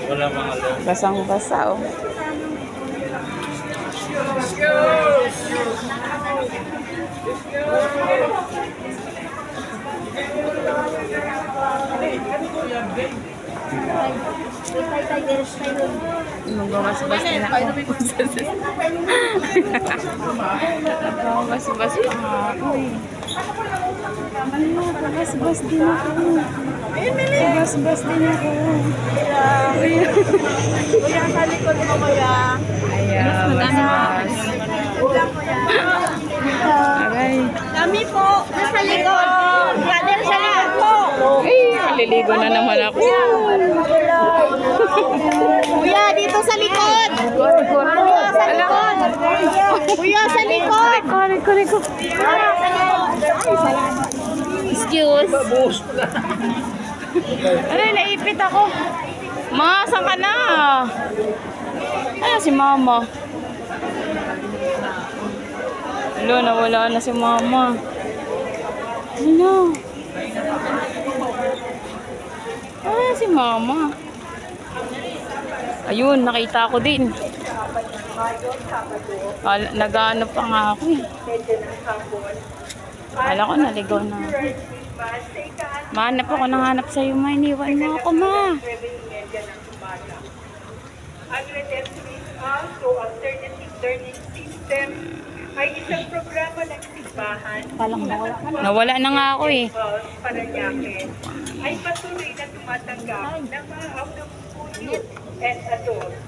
Wala mga love. Basang-basa, oh. Magbabas-bas din ako. Magbabas-bas pa nga ako eh. Magbabas-bas din ako. Magbabas-bas din ako. Kuya, sa likod mo kuya. Ayan, bas-bas. Aray. Kami po, nasa likod. Brother, sa likod po. Ay, maliligo na naman ako. Kuya, dito sa likod. Kuya, sa likod. Kuya, sa likod. Riko. Excuse. Aray, naipit ako. Ma, saan ka na? Ayan si mama. Hello, nawala na si mama. Hello. Ayan si mama. Ayun, nakita ko din. Nag-ano pa nga ako eh. Kala ko naligaw na ako. Mahanap ako, nanghanap sa'yo, ma. Iniwan mo ako, ma. Also, alternative learning system ay isang programa ng simbahan Palang nawala na nga ako eh. Paranaque ay patuloy na tumatanggap ng mga out-of-school and adults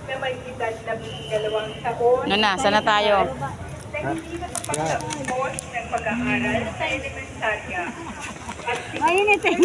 na may edad na 2 taon. Ano na, sana tayo? Na hindi nakapagtapos ng pag-aaral sa elementarya. At Mainit eh.